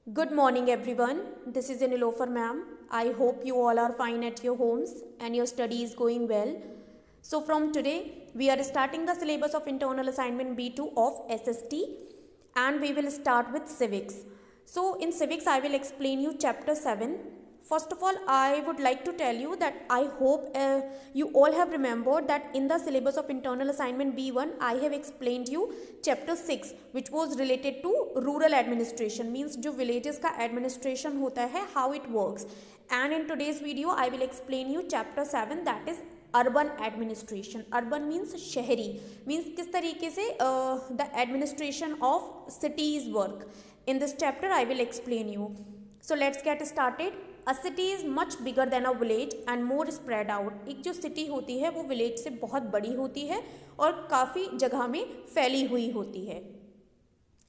Good morning, everyone. This is Nilofer ma'am. I hope you all are fine at your homes and your study is going well. So, from today, we are starting the syllabus of internal assignment B2 of SST and we will start with civics. So, in civics, I will explain you chapter 7. First of all, I would like to tell you that I hope you all have remembered that in the syllabus of internal assignment B1, I have explained you chapter 6 which was related to rural administration, means जो villages का administration होता है, how it works. And in today's video, I will explain you chapter 7, that is urban administration. Urban means शहरी, means किस तरीके से the administration of cities work. In this chapter I will explain you. So let's get started. A city is much bigger than a village and more spread out. एक जो city होती है वो village से बहुत बड़ी होती है और काफ़ी जगह में फैली हुई होती है.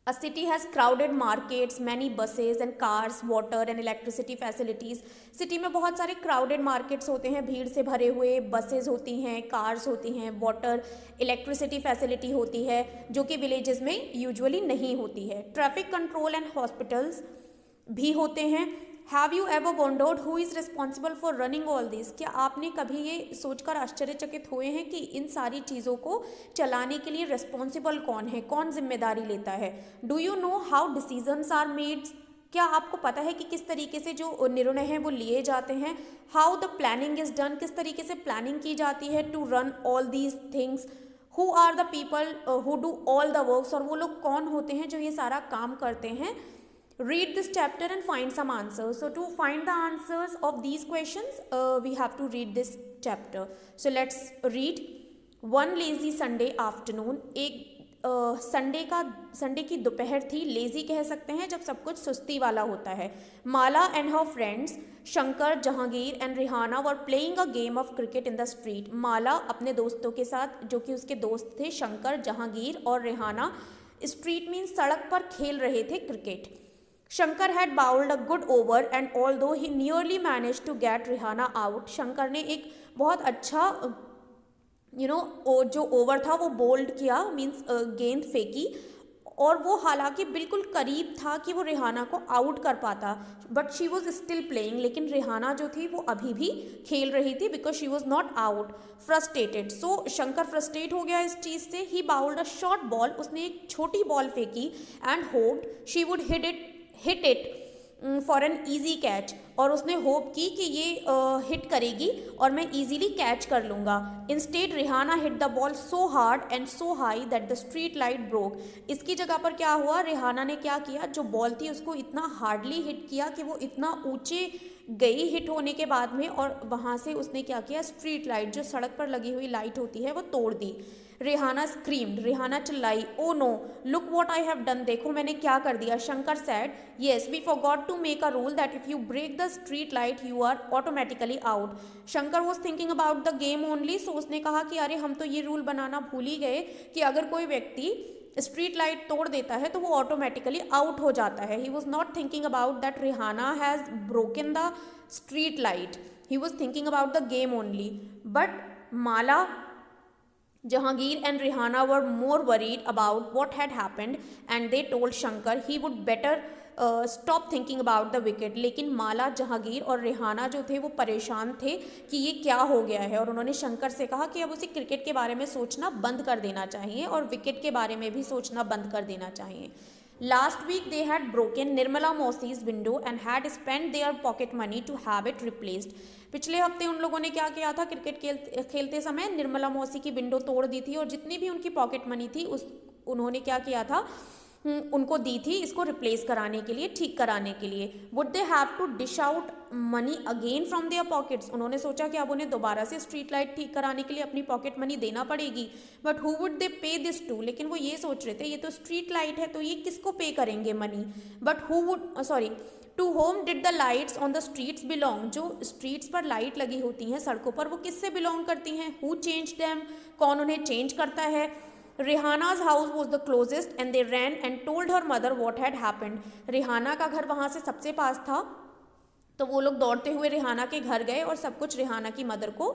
A city has crowded markets, many buses and cars, water and electricity facilities. City में बहुत सारे crowded markets होते हैं, भीड़ से भरे हुए, buses होती हैं, cars होती हैं, water, electricity facility होती है, जो कि villages में usually नहीं होती है. Traffic control and hospitals भी होते हैं. Have you ever wondered who is responsible for running all this. क्या आपने कभी ये सोचकर आश्चर्यचकित हुए हैं कि इन सारी चीज़ों को चलाने के लिए रिस्पॉन्सिबल कौन है, कौन जिम्मेदारी लेता है. Do you know how decisions are made. क्या आपको पता है कि किस तरीके से जो निर्णय हैं वो लिए जाते हैं. How the planning is done. किस तरीके से प्लानिंग की जाती है to run all these things. Who are the people who do all the works. और वो लोग कौन होते हैं जो ये सारा काम करते हैं. Read this chapter and find some answers. So to find the answers of these questions, we have to read this chapter. So let's read. One lazy Sunday afternoon. एक संडे की दोपहर थी. लेजी कह सकते हैं जब सब कुछ सुस्ती वाला होता है. Mala and her friends Shankar, Jahangir and Rihana were playing a game of cricket in the street. Mala अपने दोस्तों के साथ, जो कि उसके दोस्त थे शंकर, जहांगीर और रिहाना, स्ट्रीट मीन्स सड़क पर खेल रहे थे cricket. Shankar had bowled a good over and although he nearly manage to get Rihana out. Shankar ने एक बहुत अच्छा जो ओवर था वो बोल्ड किया, मीन्स गेंद फेंकी, और वो हालांकि बिल्कुल करीब था कि वो रिहाना को आउट कर पाता. But she was still playing. लेकिन रिहाना जो थी वो अभी भी खेल रही थी because she was not out. Frustrated. So Shankar frustrate हो गया इस चीज़ से. ही बाउल्ड अ शॉर्ट बॉल. उसने एक छोटी बॉल फेंकी and hoped she would hit it for an easy catch. और उसने होप की कि ये हिट करेगी और मैं ईजीली कैच कर लूँगा. Instead Rihana hit the ball so hard and so high that the street light broke. इसकी जगह पर क्या हुआ, रिहाना ने क्या किया, जो बॉल थी उसको इतना हार्डली हिट किया कि वो इतना ऊंचे गई हिट होने के बाद में, और वहाँ से उसने क्या किया, स्ट्रीट लाइट, जो सड़क पर लगी हुई लाइट होती है, वो तोड़ दी. Rihanna screamed. रिहाना चिल्लाई. Oh no, look what I have done. देखो मैंने क्या कर दिया. Shankar said. Yes, we forgot to make a rule that if you break the street light you are automatically out. Shankar was thinking about the game only. So उसने कहा कि अरे हम तो ये रूल बनाना भूल ही गए कि अगर कोई व्यक्ति स्ट्रीट लाइट तोड़ देता है तो वो ऑटोमेटिकली आउट हो जाता है. He was not thinking about that Rihana has broken the street light. He was thinking about the game only. But Mala, Jahangir and Rihana were more worried about what had happened and they told Shankar he would better stop thinking about the wicket. लेकिन माला, जहांगीर और Rihanna जो थे वो परेशान थे कि ये क्या हो गया है, और उन्होंने शंकर से कहा कि अब उसे क्रिकेट के बारे में सोचना बंद कर देना चाहिए और विकेट के बारे में भी सोचना बंद कर देना चाहिए. Last week they had broken Nirmala Mausi's window and had spent their pocket money to have it replaced. पिछले हफ्ते उन लोगों ने क्या किया था, क्रिकेट खेलते समय निर्मला मौसी की विंडो तोड़ दी थी और जितनी भी उनकी पॉकेट मनी थी उन्होंने क्या किया था, उनको दी थी इसको रिप्लेस कराने के लिए, ठीक कराने के लिए. Would they have to dish out money again from their pockets. उन्होंने सोचा कि अब उन्हें दोबारा से स्ट्रीट लाइट ठीक कराने के लिए अपनी पॉकेट मनी देना पड़ेगी. बट हु वुड दे पे दिस टू. लेकिन वो ये सोच रहे थे ये तो स्ट्रीट लाइट है तो ये किसको पे करेंगे money. But to whom did the lights on the streets belong. जो स्ट्रीट्स पर लाइट लगी होती हैं सड़कों पर, वो किससे बिलोंग करती हैं. Who change them. कौन उन्हें चेंज करता है. रिहाना's house was the closest and they ran and told her mother what had happened. Rihana का घर वहाँ से सबसे पास था तो वो लोग दौड़ते हुए रिहाना के घर गए और सब कुछ रिहाना की मदर को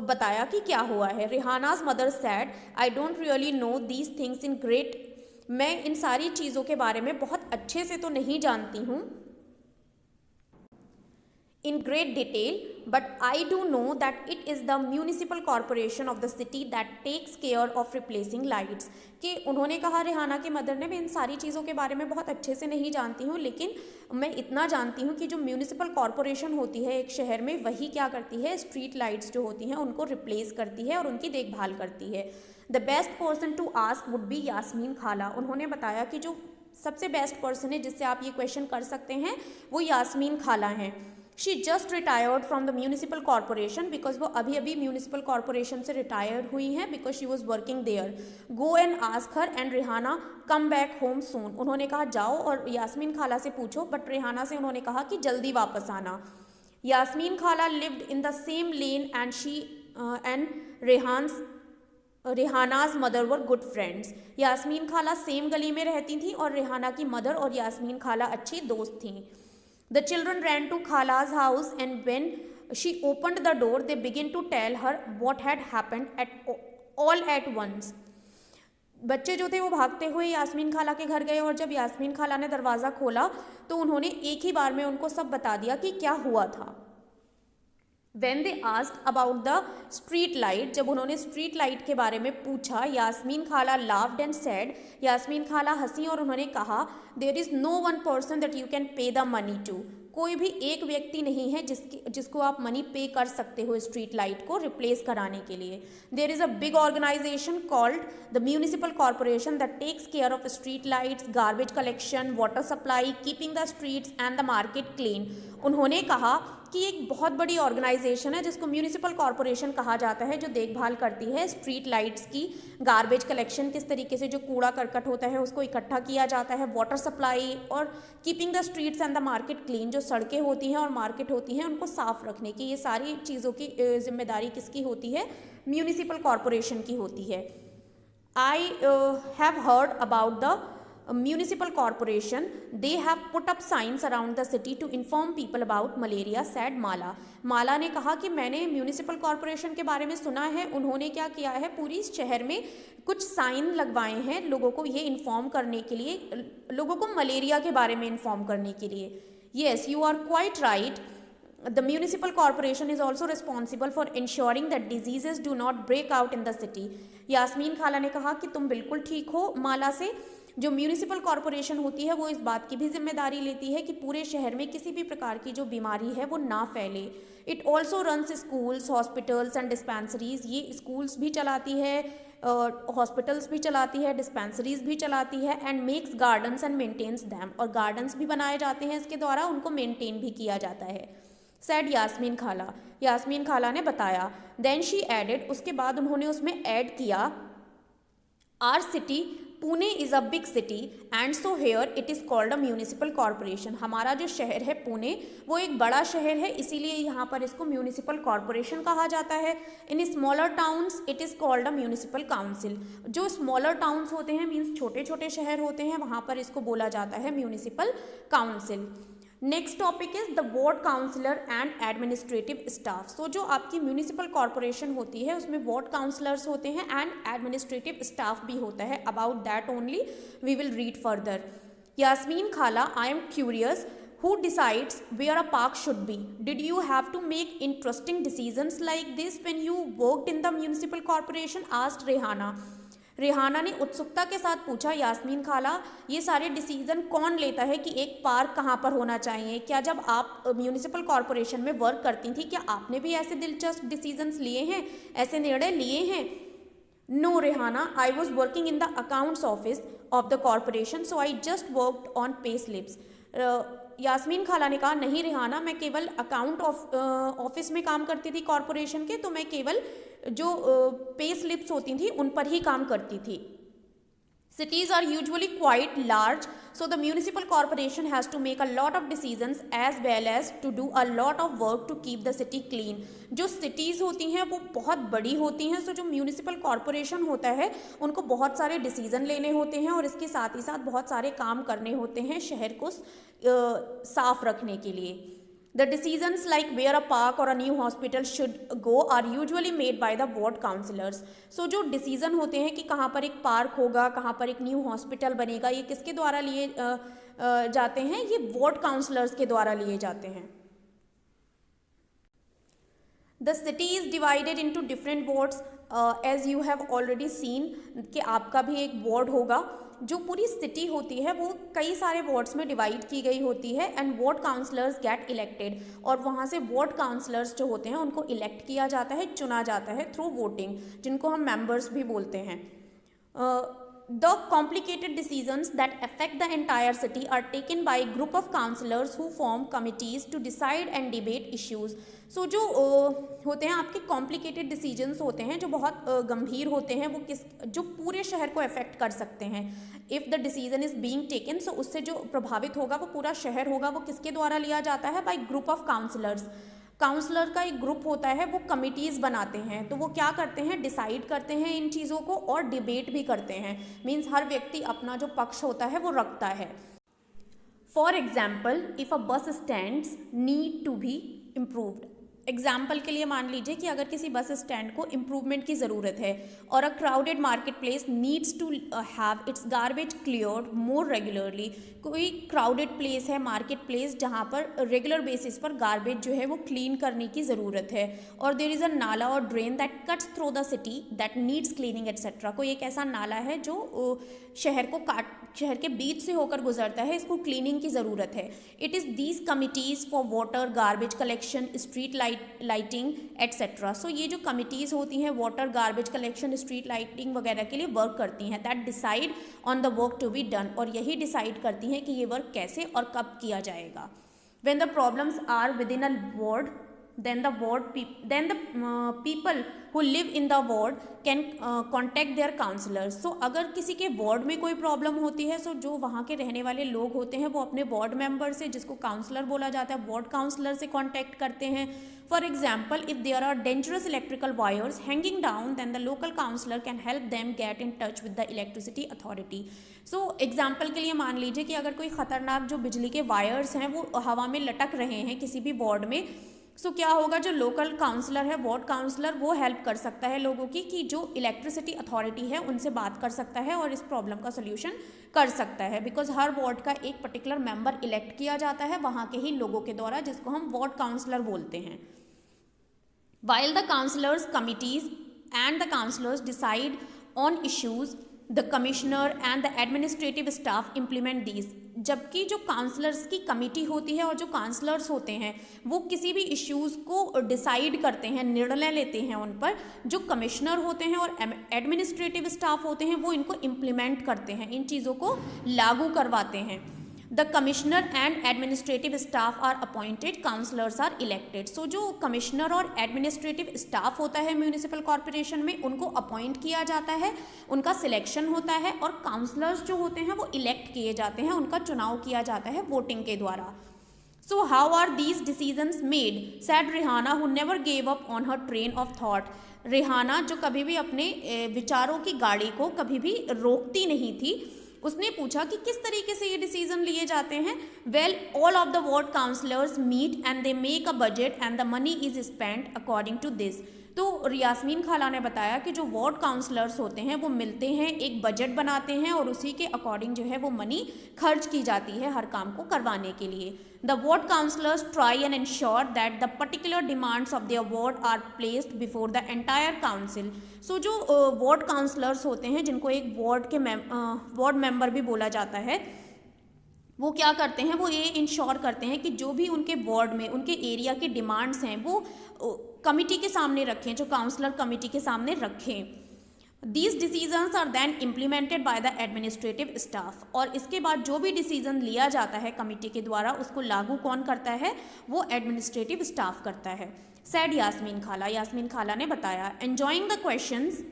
बताया कि क्या हुआ है. रिहाना's mother said, I don't really know these things in great मैं इन सारी चीज़ों के बारे में बहुत अच्छे से तो नहीं जानती हूँ in great detail, but I do know that it is the municipal corporation of the city that takes care of replacing lights. कि उन्होंने कहा, रिहाना की मदर ने, मैं इन सारी चीज़ों के बारे में बहुत अच्छे से नहीं जानती हूँ, लेकिन मैं इतना जानती हूँ कि जो म्यूनिसिपल कॉरपोरेशन होती है एक शहर में, वही क्या करती है, स्ट्रीट लाइट्स जो होती हैं उनको रिप्लेस करती है और उनकी देखभाल करती है. The best person to ask would be Yasmin Khala. उन्होंने बताया कि जो सबसे बेस्ट पर्सन है जिससे आप ये क्वेश्चन कर सकते हैं वो यास्मीन खाला हैं. She just retired from the municipal corporation, because वो अभी अभी म्यूनिसिपल कॉरपोरेशन से रिटायर्ड हुई हैं, because she was working there. Go and ask her and Rihana come back home soon. उन्होंने कहा जाओ और यास्मीन खाला से पूछो, बट रिहाना से उन्होंने कहा कि जल्दी वापस आना. यास्मीन खाला lived in the same lane and she and Rihana's mother were good friends. Yasmin खाला सेम गली में रहती थी और रिहाना की मदर और यास्मीन खाला अच्छी दोस्त थीं. The children ran to Khala's house and when she opened the door, they began to tell her what had happened all at once. बच्चे जो थे वो भागते हुए यास्मीन खाला के घर गए और जब यास्मीन खाला ने दरवाज़ा खोला तो उन्होंने एक ही बार में उनको सब बता दिया कि क्या हुआ था. When they asked about the street light, जब उन्होंने स्ट्रीट लाइट के बारे में पूछा, यास्मीन खाला laughed and said, यास्मीन खाला हंसी और उन्होंने कहा, there is no one person that you can pay the money to. कोई भी एक व्यक्ति नहीं है जिसको आप मनी पे कर सकते हो स्ट्रीट लाइट को रिप्लेस कराने के लिए. There is a big organization called the municipal corporation that takes care of street lights, garbage collection, water supply, keeping the streets and the market clean. उन्होंने कहा कि एक बहुत बड़ी ऑर्गेनाइजेशन है जिसको म्यूनिसिपल कॉरपोरेशन कहा जाता है, जो देखभाल करती है स्ट्रीट लाइट्स की, गार्बेज कलेक्शन, किस तरीके से जो कूड़ा करकट होता है उसको इकट्ठा किया जाता है, वाटर सप्लाई, और keeping the streets and the market clean, जो सड़कें होती हैं और मार्केट होती हैं उनको साफ रखने की. ये सारी चीज़ों की जिम्मेदारी किसकी होती है? म्यूनिसिपल कॉरपोरेशन की होती है. I have heard about the municipal corporation, they have put up signs around the city to inform people about malaria, said Mala. माला ने कहा कि मैंने म्यूनिसिपल कॉरपोरेशन के बारे में सुना है, उन्होंने क्या किया है, पूरी शहर में कुछ साइन लगवाए हैं लोगों को ये इन्फॉर्म करने के लिए, लोगों को मलेरिया के बारे में इन्फॉर्म करने के लिए. Yes, you are quite right. The municipal corporation is also responsible for ensuring that diseases do not break out in the city. Yasmin Khala ने कहा कि तुम बिल्कुल ठीक हो माला से, जो म्यूनिसिपल कॉरपोरेशन होती है वो इस बात की भी जिम्मेदारी लेती है कि पूरे शहर में किसी भी प्रकार की जो बीमारी है वो ना फैले. It also runs schools, hospitals and dispensaries. ये स्कूल्स भी चलाती है, हॉस्पिटल्स भी चलाती है, डिस्पेंसरीज भी चलाती है, and makes gardens and maintains them. और गार्डन्स भी बनाए जाते हैं इसके द्वारा, उनको मेंटेन भी किया जाता है. सैड यास्मीन खाला. यास्मीन खाला ने बताया. देन शी एडेड, उसके बाद उन्होंने उसमें ऐड किया, our city Pune is a big city and so here it is called a municipal corporation. हमारा जो शहर है पुणे वो एक बड़ा शहर है, इसीलिए यहाँ पर इसको म्यूनिसिपल कॉरपोरेशन कहा जाता है. In smaller towns it is called a municipal council. जो स्मॉलर टाउन्स होते हैं, मीन्स छोटे छोटे शहर होते हैं, वहाँ पर इसको बोला जाता है municipal council. Next topic is the ward councillor and administrative staff. So जो आपकी म्यूनिसिपल कॉरपोरेशन होती है उसमें वार्ड काउंसलर्स होते हैं एंड एडमिनिस्ट्रेटिव स्टाफ भी होता है. About that only we will read further. Yasmin खाला, I am curious, who decides where a park should be? Did you have to make interesting decisions like this when you worked in the municipal corporation? asked Rehana. Rehana ने उत्सुकता के साथ पूछा, यास्मीन खाला, ये सारे decision कौन लेता है कि एक पार्क कहाँ पर होना चाहिए? क्या जब आप म्यूनिसिपल कॉरपोरेशन में वर्क करती थी क्या आपने भी ऐसे दिलचस्प डिसीजंस लिए हैं, ऐसे निर्णय लिए हैं? No Rehana, I was working in the accounts office of the corporation, so I just worked on pay slips. Yasmin Khala ने कहा, नहीं रेहाना, मैं केवल अकाउंट ऑफिस में काम करती थी कॉरपोरेशन के, तो मैं केवल जो पे स्लिप्स होती थी उन पर ही काम करती थी. Cities are usually quite large, so the municipal corporation has to make a lot of decisions as well as to do a lot of work to keep the city clean. जो cities होती हैं वो बहुत बड़ी होती हैं, so जो municipal corporation होता है उनको बहुत सारे decision लेने होते हैं और इसके साथ ही साथ बहुत सारे काम करने होते हैं शहर को साफ रखने के लिए. The decisions like where a park or a new hospital should go are usually made by the ward councillors. So जो डिसीजन होते हैं कि कहाँ पर एक पार्क होगा, कहाँ पर एक न्यू हॉस्पिटल बनेगा, ये किसके द्वारा लिए जाते हैं? ये वार्ड काउंसलर्स के द्वारा लिए जाते हैं. The city is divided into different wards, as you have already seen कि आपका भी एक वार्ड होगा. जो पूरी सिटी होती है वो कई सारे वार्ड्स में डिवाइड की गई होती है and ward councillors get elected, और वहाँ से वार्ड काउंसलर्स जो होते हैं उनको इलेक्ट किया जाता है, चुना जाता है थ्रू वोटिंग, जिनको हम मेंबर्स भी बोलते हैं. The complicated decisions that affect the entire city are taken by a group of councillors who form committees to decide and debate issues. So जो होते हैं आपके complicated decisions होते हैं जो बहुत गंभीर होते हैं, वो जो पूरे शहर को अफेक्ट कर सकते हैं. If the decision is being taken, so उससे जो प्रभावित होगा वो पूरा शहर होगा, वो किसके द्वारा लिया जाता है? by group of councillors. Councillor का एक ग्रुप होता है, वो कमिटीज़ बनाते हैं, तो वो क्या करते हैं? डिसाइड करते हैं इन चीज़ों को और डिबेट भी करते हैं. मीन्स हर व्यक्ति अपना जो पक्ष होता है वो रखता है. For example, if a bus stands need to be improved. Example के लिए मान लीजिए कि अगर किसी बस स्टैंड को इम्प्रूवमेंट की ज़रूरत है, और a crowded market place needs to have its garbage cleared more regularly. कोई क्राउडेड प्लेस है, मार्केट प्लेस, जहाँ पर रेगुलर बेसिस पर गार्बेज जो है वो क्लीन करने की ज़रूरत है, और देयर इज़ अ नाला और drain that cuts through the city that needs cleaning etcetera. कोई एक ऐसा नाला है जो शहर के बीच से होकर गुजरता है, इसको क्लीनिंग की ज़रूरत है. It is these committees for water, garbage collection, street lighting etcetera. So ये जो कमिटीज़ होती हैं water, garbage collection, street lighting वगैरह के लिए वर्क करती हैं. That decide on the work to be done, और यही डिसाइड करती हैं कि ये वर्क कैसे और कब किया जाएगा. When the problems are within a ward, then the people who live in the ward can contact their counselors. So अगर किसी के वार्ड में कोई प्रॉब्लम होती है, so जो वहाँ के रहने वाले लोग होते हैं वो अपने वार्ड मेंबर से, जिसको काउंसलर बोला जाता है, वार्ड काउंसलर से कांटेक्ट करते हैं. For example, if there are dangerous electrical wires hanging down, then the local councillor can help them get in touch with the electricity authority. So example के लिए मान लीजिए कि अगर कोई ख़तरनाक जो बिजली के वायर्स हैं वो हवा में लटक रहे हैं किसी भी वार्ड में, सो क्या होगा? जो लोकल काउंसलर है, वार्ड काउंसलर, वो हेल्प कर सकता है लोगों की, कि जो इलेक्ट्रिसिटी अथॉरिटी है उनसे बात कर सकता है और इस प्रॉब्लम का सोल्यूशन कर सकता है. बिकॉज हर वार्ड का एक पर्टिकुलर मेंबर इलेक्ट किया जाता है वहाँ के ही लोगों के द्वारा, जिसको हम वार्ड काउंसलर बोलते हैं. While the councillors committees and the councillors decide on issues, the commissioner and the administrative staff implement these. जबकि जो काउंसलर्स की कमिटी होती है और जो काउंसलर्स होते हैं वो किसी भी इश्यूज़ को डिसाइड करते हैं, निर्णय लेते हैं उन पर. जो कमिश्नर होते हैं और एडमिनिस्ट्रेटिव स्टाफ होते हैं वो इनको इम्प्लीमेंट करते हैं, इन चीज़ों को लागू करवाते हैं. The commissioner and administrative staff are appointed, councillors are elected. So जो कमिश्नर और एडमिनिस्ट्रेटिव स्टाफ होता है म्यूनिसिपल कॉरपोरेशन में, उनको अपॉइंट किया जाता है, उनका सिलेक्शन होता है, और काउंसलर्स जो होते हैं वो इलेक्ट किए जाते हैं, उनका चुनाव किया जाता है वोटिंग के द्वारा. So how are these decisions made? Said Rihanna, who never gave up on her train of thought. Rihana जो कभी भी अपने विचारों की गाड़ी को कभी भी रोकती नहीं थी, उसने पूछा कि किस तरीके से ये डिसीजन लिए जाते हैं. Well, all of the ward councillors meet and they make a budget and the money is spent according to this. तो यास्मीन खाला ने बताया कि जो वार्ड काउंसलर्स होते हैं वो मिलते हैं, एक बजट बनाते हैं, और उसी के अकॉर्डिंग जो है वो मनी खर्च की जाती है हर काम को करवाने के लिए. The ward councillors try and ensure that the particular demands of their ward are placed before the entire council. So जो वार्ड काउंसलर्स होते हैं, जिनको एक वार्ड मेंबर भी बोला जाता है, वो क्या करते हैं? वो ये इंश्योर करते हैं कि जो भी उनके वार्ड में, उनके एरिया की डिमांड्स हैं वो कमिटी के सामने रखें, जो काउंसलर कमिटी के सामने रखें. These decisions are then implemented by the administrative staff. और इसके बाद जो भी डिसीजन लिया जाता है कमिटी के द्वारा, उसको लागू कौन करता है? वो एडमिनिस्ट्रेटिव स्टाफ करता है. सैड यास्मीन खाला, यास्मीन खाला ने बताया. Enjoying the questions,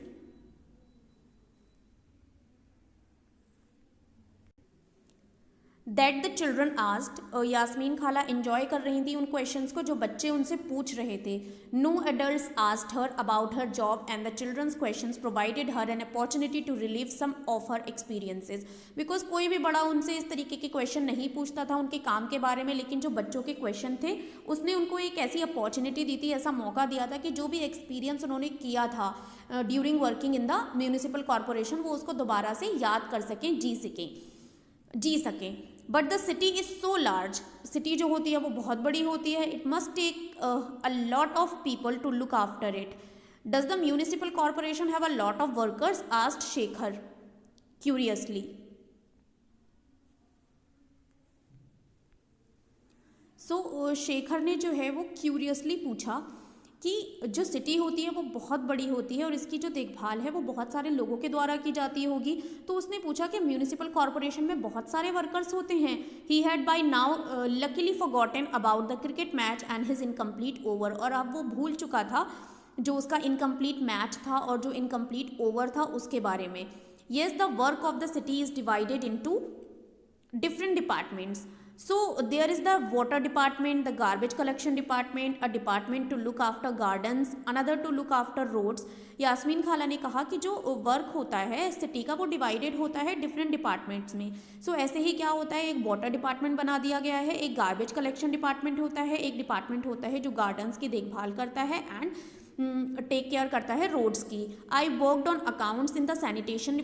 that the children asked, Yasmin Khala enjoy कर रही थी उन क्वेश्चंस को जो बच्चे उनसे पूछ रहे थे. No adults asked her about her job and the children's questions provided her an opportunity to relive some of her experiences. Because कोई भी बड़ा उनसे इस तरीके के क्वेश्चन नहीं पूछता था उनके काम के बारे में, लेकिन जो बच्चों के क्वेश्चन थे उसने उनको एक ऐसी अपॉर्चुनिटी दी थी, ऐसा मौका दिया था कि जो भी एक्सपीरियंस उन्होंने किया था during working in the municipal corporation वो उसको दोबारा से याद कर सकें, जी सकें. But the city is so large, city जो होती है वो बहुत बड़ी होती है. It must take a lot of people to look after it. Does the municipal corporation have a lot of workers, asked Shekhar curiously. So Shekhar ने जो है वो क्यूरियसली पूछा कि जो सिटी होती है वो बहुत बड़ी होती है और इसकी जो देखभाल है वो बहुत सारे लोगों के द्वारा की जाती होगी. तो उसने पूछा कि म्यूनिसिपल कॉरपोरेशन में बहुत सारे वर्कर्स होते हैं. He had by now luckily forgotten about the cricket match and his incomplete over. और अब वो भूल चुका था जो उसका इनकम्प्लीट मैच था और जो इनकम्प्लीट ओवर था उसके बारे में. Yes, the work of the city is divided into different departments. So there is the water department, the garbage collection department, a department to look after gardens, another to look after roads. Yasmin Khala ने कहा कि जो work होता है city का वो divided होता है डिफरेंट डिपार्टमेंट्स में. सो ऐसे ही क्या होता है, एक वाटर डिपार्टमेंट बना दिया गया है, एक गार्बेज कलेक्शन डिपार्टमेंट होता है, एक डिपार्टमेंट होता है जो गार्डन्स की देखभाल करता है एंड टेक केयर करता है रोड्स की. I worked on accounts in the sanitation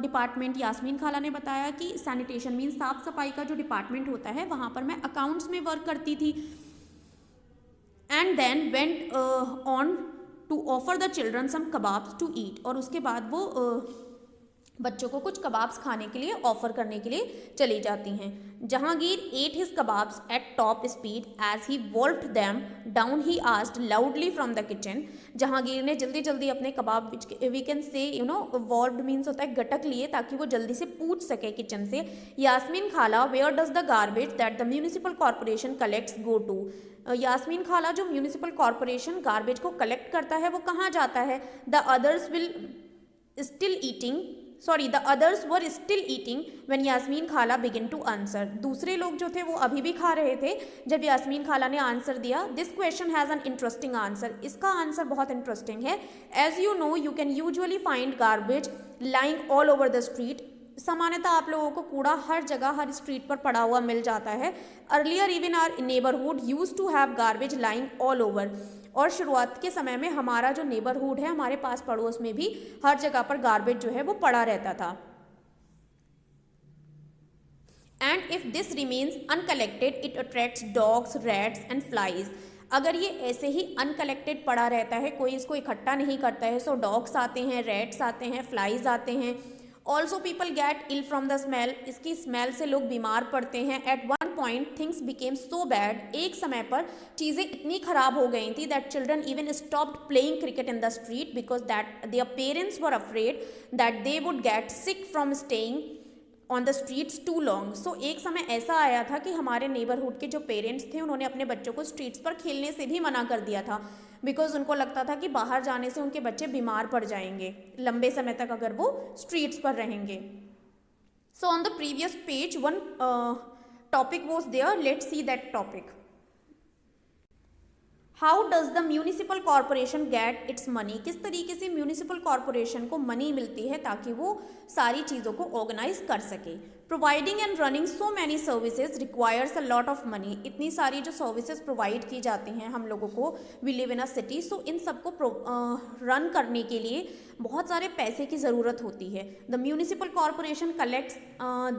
department. Yasmin Khala ने बताया कि सैनिटेशन मीन साफ सफाई का जो डिपार्टमेंट होता है वहाँ पर मैं अकाउंट्स में वर्क करती थी. And then went on to offer the children some kebabs to eat. और उसके बाद वो बच्चों को कुछ कबाब्स खाने के लिए ऑफर करने के लिए चली जाती हैं. Jahangir ate his kebabs at top speed as he wolfed them down. He asked loudly from the kitchen. Jahangir ने जल्दी जल्दी अपने कबाब वी कैन से वॉल्व्ड मीन्स होता है गटक लिए ताकि वो जल्दी से पूछ सके किचन से. Yasmin Khala, where does the garbage that the municipal corporation collects go to. Yasmin Khala, जो म्यूनिसिपल कॉरपोरेशन गार्बेज को कलेक्ट करता है वो कहाँ जाता है. The others were still eating when Yasmin Khala begin to answer. दूसरे लोग जो थे वो अभी भी खा रहे थे जब यास्मीन खाला ने आंसर दिया. This question has an interesting answer. इसका आंसर बहुत इंटरेस्टिंग है. As you know you can usually find garbage lying all over the street. सामान्यतः आप लोगों को कूड़ा हर जगह हर स्ट्रीट पर पड़ा हुआ मिल जाता है. Earlier even our neighbourhood use to have garbage lying all over. और शुरुआत के समय में हमारा जो नेबरहुड है हमारे पास पड़ोस में भी हर जगह पर गार्बेज जो है वो पड़ा रहता था. And if this remains uncollected it attracts dogs, rats and flies. अगर ये ऐसे ही अनकलेक्टेड पड़ा रहता है, कोई इसको इकट्ठा नहीं करता है, सो डॉग्स आते हैं, रैट्स आते हैं, फ्लाइज आते हैं. Also people get ill from the smell. इसकी स्मेल से लोग बीमार पड़ते हैं. At one point things became so bad. एक समय पर चीज़ें इतनी ख़राब हो गई थी that children even stopped playing cricket in the street because that their parents were afraid that they would get sick from staying on the streets too long. So एक समय ऐसा आया था कि हमारे नेबरहुड के जो पेरेंट्स थे उन्होंने अपने बच्चों को स्ट्रीट्स पर खेलने से भी मना कर दिया था बिकॉज उनको लगता था कि बाहर जाने से उनके बच्चे बीमार पड़ जाएंगे लंबे समय तक अगर वो स्ट्रीट्स पर रहेंगे. So on the previous page one topic was there. Let's see that topic. How does the municipal corporation get its money. किस तरीके से म्यूनिसिपल कॉरपोरेशन को मनी मिलती है ताकि वो सारी चीज़ों को ऑर्गेनाइज कर सके. Providing and running so many services requires a lot of money. इतनी सारी जो सर्विसेज प्रोवाइड की जाती हैं हम लोगों को, we live in a city, so इन सबको रन करने के लिए बहुत सारे पैसे की ज़रूरत होती है. The municipal corporation collects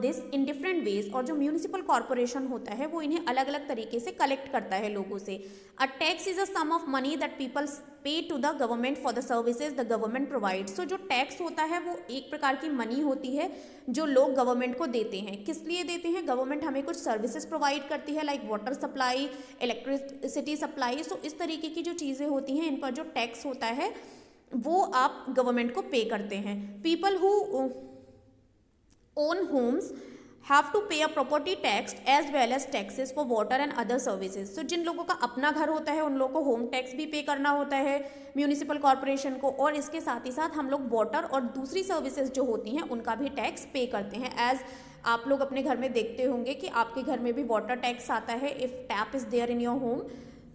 this in different ways. और जो म्यूनिसिपल कॉरपोरेशन होता है वो इन्हें अलग अलग तरीके से कलेक्ट करता है लोगों से. A tax is a sum of money that people pay to the government for the services the government provide. So जो टैक्स होता है वो एक प्रकार की मनी होती है जो लोग गवर्नमेंट को देते हैं. किस लिए देते हैं? गवर्नमेंट हमें कुछ सर्विसेज प्रोवाइड करती है like water supply, electricity supply. So इस तरीके की जो चीज़ें होती हैं इन पर जो टैक्स होता है वो आप गवर्नमेंट को पे करते हैं. People who own homes have to pay a property tax as well as taxes for water and other services. So जिन लोगों का अपना घर होता है उन लोगों को होम टैक्स भी पे करना होता है म्यूनिसिपल कॉरपोरेशन को, और इसके साथ ही साथ हम लोग वाटर और दूसरी सर्विसेज जो होती हैं उनका भी टैक्स पे करते हैं. एज आप लोग अपने घर में देखते होंगे कि आपके घर में भी वाटर टैक्स आता है if tap is there in your home.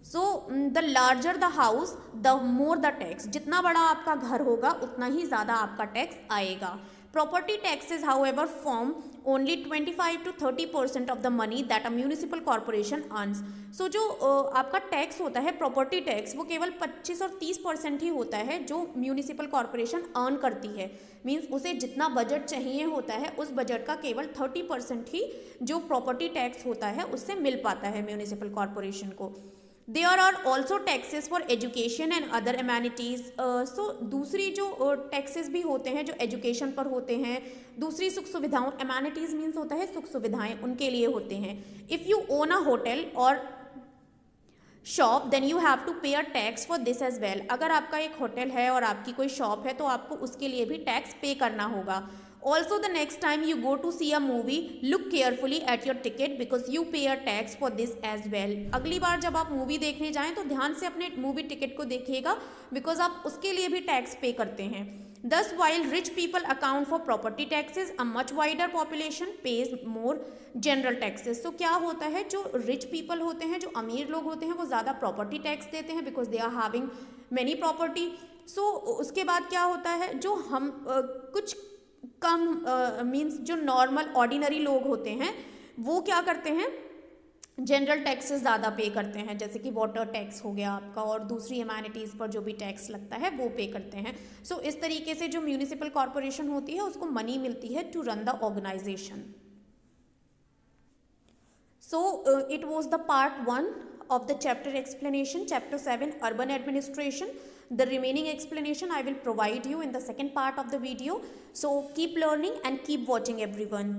So the larger the house the more the tax, जितना बड़ा आपका घर होगा उतना ही ज़्यादा आपका टैक्स आएगा। Property taxes, however, form only 25 to 30% of the money that a municipal corporation earns. So जो आपका टैक्स होता है प्रॉपर्टी टैक्स, वो केवल 25 और 30% ही होता है जो म्यूनिसिपल कॉरपोरेशन अर्न करती है। मीन्स उसे जितना बजट चाहिए होता है उस बजट का केवल 30% ही जो प्रॉपर्टी टैक्स होता है उससे मिल पाता है म्यूनिसिपल कॉरपोरेशन को। There are also taxes for education and other amenities. So दूसरी जो टैक्सेस भी होते हैं जो एजुकेशन पर होते हैं, दूसरी सुख सुविधाओं, amenities मीन्स होता है सुख सुविधाएं, उनके लिए होते हैं। If you own a hotel or shop then you have to pay a tax for this as well. अगर आपका एक होटल है और आपकी कोई शॉप है तो आपको उसके लिए भी टैक्स पे करना होगा। Also the next time you go to see a movie look carefully at your ticket because you pay a tax for this as well. अगली बार जब आप मूवी देखने जाएं तो ध्यान से अपने मूवी टिकट को देखिएगा बिकॉज आप उसके लिए भी टैक्स पे करते हैं। Thus, while rich people account for property taxes, a much wider population pays more general taxes. So क्या होता है, जो rich people होते हैं, जो अमीर लोग होते हैं, वो ज़्यादा property tax देते हैं because they are having many property. So उसके बाद क्या होता है, जो हम कुछ कम मीन्स जो नॉर्मल ऑर्डिनरी लोग होते हैं वो क्या करते हैं, जनरल टैक्सेस ज़्यादा पे करते हैं, जैसे कि वाटर टैक्स हो गया आपका और दूसरी एमेनिटीज़ पर जो भी टैक्स लगता है वो पे करते हैं। सो इस तरीके से जो म्यूनिसिपल कॉरपोरेशन होती है उसको मनी मिलती है to run the organization. So it was the part 1 of the chapter explanation, chapter 7 urban administration. The remaining explanation I will provide you in the second part of the video. So keep learning and keep watching everyone.